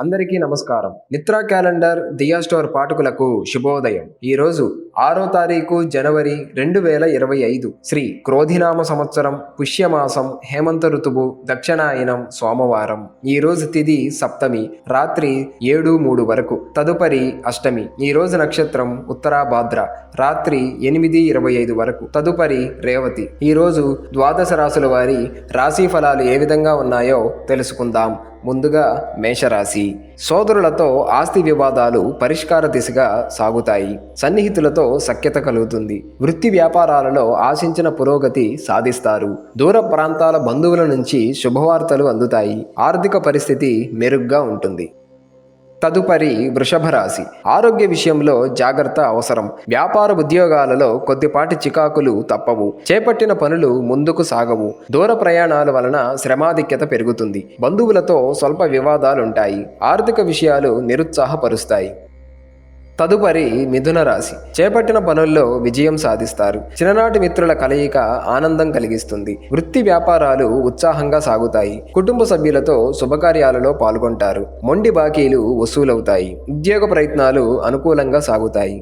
అందరికీ నమస్కారం. నిత్రా క్యాలెండర్ దియా స్టోర్ పాఠకులకు శుభోదయం. ఈరోజు 6వ తారీఖు జనవరి 2025 శ్రీ క్రోధినామ సంవత్సరం పుష్యమాసం హేమంత ఋతువు దక్షిణాయనం సోమవారం. ఈరోజు తిథి సప్తమి రాత్రి 7:03 వరకు, తదుపరి అష్టమి. ఈరోజు నక్షత్రం ఉత్తరాభాద్ర రాత్రి 8:25 వరకు, తదుపరి రేవతి. ఈరోజు ద్వాదశ రాశుల వారి రాశి ఫలాలు ఏ విధంగా ఉన్నాయో తెలుసుకుందాం. ముందుగా మేషరాశి. సోదరులతో ఆస్తి వివాదాలు పరిష్కార దిశగా సాగుతాయి. సన్నిహితులతో సఖ్యత కలుగుతుంది. వృత్తి వ్యాపారాలలో ఆశించిన పురోగతి సాధిస్తారు. దూర ప్రాంతాల బంధువుల నుంచి శుభవార్తలు అందుతాయి. ఆర్థిక పరిస్థితి మెరుగ్గా ఉంటుంది. తదుపరి వృషభ రాశి. ఆరోగ్య విషయంలో జాగ్రత్త అవసరం. వ్యాపార ఉద్యోగాలలో కొద్దిపాటి చికాకులు తప్పవు. చేపట్టిన పనులు ముందుకు సాగవు. దూర ప్రయాణాల వలన శ్రమాధిక్యత పెరుగుతుంది. బంధువులతో స్వల్ప వివాదాలుంటాయి. ఆర్థిక విషయాలు నిరుత్సాహపరుస్తాయి. తదుపరి మిథున రాశి. చేపట్టిన పనుల్లో విజయం సాధిస్తారు. చిన్ననాటి మిత్రుల కలయిక ఆనందం కలిగిస్తుంది. వృత్తి వ్యాపారాలు ఉత్సాహంగా సాగుతాయి. కుటుంబ సభ్యులతో శుభకార్యాలలో పాల్గొంటారు. మొండి బాకీలు వసూలవుతాయి. ఉద్యోగ ప్రయత్నాలు అనుకూలంగా సాగుతాయి.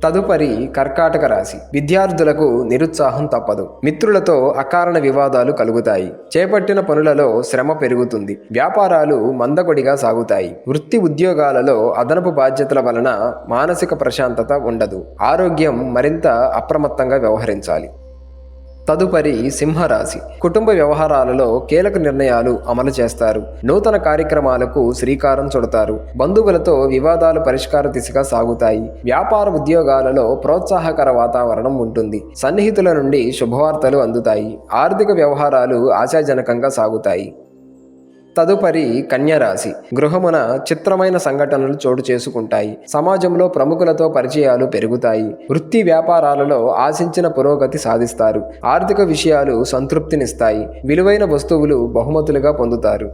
తదుపరి కర్కాటక రాశి. విద్యార్థులకు నిరుత్సాహం తప్పదు. మిత్రులతో అకారణ వివాదాలు కలుగుతాయి. చేపట్టిన పనులలో శ్రమ పెరుగుతుంది. వ్యాపారాలు మందకొడిగా సాగుతాయి. వృత్తి ఉద్యోగాలలో అదనపు బాధ్యతల వలన మానసిక ప్రశాంతత ఉండదు. ఆరోగ్యం మరింత అప్రమత్తంగా వ్యవహరించాలి. తదుపరి సింహరాశి. కుటుంబ వ్యవహారాలలో కీలక నిర్ణయాలు అమలు చేస్తారు. నూతన కార్యక్రమాలకు శ్రీకారం చుడతారు. బంధువులతో వివాదాలు పరిష్కార దిశగా సాగుతాయి. వ్యాపార ఉద్యోగాలలో ప్రోత్సాహకర వాతావరణం ఉంటుంది. సన్నిహితుల నుండి శుభవార్తలు అందుతాయి. ఆర్థిక వ్యవహారాలు ఆశాజనకంగా సాగుతాయి. తదుపరి కన్యరాశి. గృహమున చిత్రమైన సంఘటనలు చోటు చేసుకుంటాయి. సమాజంలో ప్రముఖులతో పరిచయాలు పెరుగుతాయి. వృత్తి వ్యాపారాలలో ఆశించిన పురోగతి సాధిస్తారు. ఆర్థిక విషయాలు సంతృప్తినిస్తాయి. విలువైన వస్తువులు బహుమతులుగా పొందుతారు.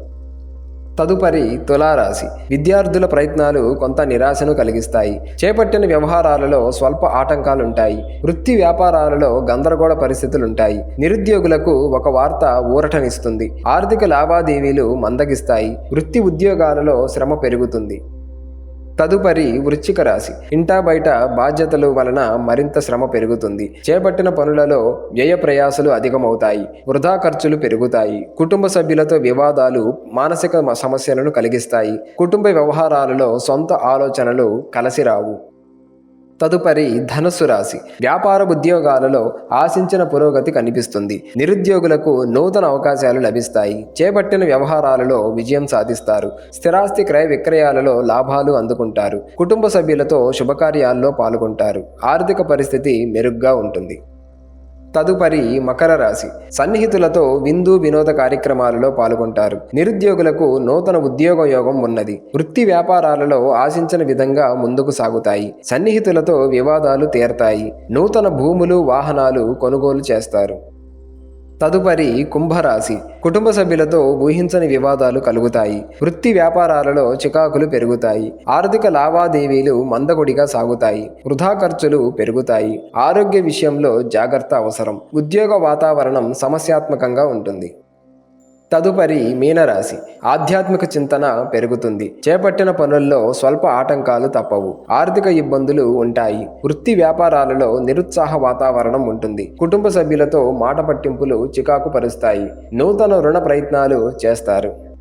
తదుపరి తులారాశి. విద్యార్థుల ప్రయత్నాలు కొంత నిరాశను కలిగిస్తాయి. చేపట్టిన వ్యవహారాలలో స్వల్ప ఆటంకాలుంటాయి. వృత్తి వ్యాపారాలలో గందరగోళ పరిస్థితులుంటాయి. నిరుద్యోగులకు ఒక వార్త ఊరటనిస్తుంది. ఆర్థిక లావాదేవీలు మందగిస్తాయి. వృత్తి ఉద్యోగాలలో శ్రమ పెరుగుతుంది. తదుపరి వృశ్చిక రాశి. ఇంటా బయట బాధ్యతలు వలన మరింత శ్రమ పెరుగుతుంది. చేపట్టిన పనులలో వ్యయ ప్రయాసలు అధికమవుతాయి. వృధా ఖర్చులు పెరుగుతాయి. కుటుంబ సభ్యులతో వివాదాలు మానసిక సమస్యలను కలిగిస్తాయి. కుటుంబ వ్యవహారాలలో సొంత ఆలోచనలు కలసిరావు. తదుపరి ధనుస్సు రాశి. వ్యాపార ఉద్యోగాలలో ఆశించిన పురోగతి కనిపిస్తుంది. నిరుద్యోగులకు నూతన అవకాశాలు లభిస్తాయి. చేపట్టిన వ్యవహారాలలో విజయం సాధిస్తారు. స్థిరాస్తి క్రయ విక్రయాలలో లాభాలు అందుకుంటారు. కుటుంబ సభ్యులతో శుభకార్యాల్లో పాల్గొంటారు. ఆర్థిక పరిస్థితి మెరుగ్గా ఉంటుంది. తదుపరి మకర రాశి. సన్నిహితులతో విందు వినోద కార్యక్రమాలలో పాల్గొంటారు. నిరుద్యోగులకు నూతన ఉద్యోగ యోగం ఉన్నది. వృత్తి వ్యాపారాలలో ఆశించిన విధంగా ముందుకు సాగుతాయి. సన్నిహితులతో వివాదాలు తీరతాయి. నూతన భూములు వాహనాలు కొనుగోలు చేస్తారు. తదుపరి కుంభరాశి. కుటుంబ సభ్యులతో ఊహించని వివాదాలు కలుగుతాయి. వృత్తి వ్యాపారాలలో చికాకులు పెరుగుతాయి. ఆర్థిక లావాదేవీలు మందకొడిగా సాగుతాయి. వృధా ఖర్చులు పెరుగుతాయి. ఆరోగ్య విషయంలో జాగ్రత్త అవసరం. ఉద్యోగ వాతావరణం సమస్యాత్మకంగా ఉంటుంది. తదుపరి మీనరాశి. ఆధ్యాత్మిక చింతన పెరుగుతుంది. చేపట్టిన పనుల్లో స్వల్ప ఆటంకాలు తప్పవు. ఆర్థిక ఇబ్బందులు ఉంటాయి. వృత్తి వ్యాపారాలలో నిరుత్సాహ వాతావరణం ఉంటుంది. కుటుంబ సభ్యులతో మాట పట్టింపులు చికాకు పరుస్తాయి. నూతన రుణ ప్రయత్నాలు చేస్తారు.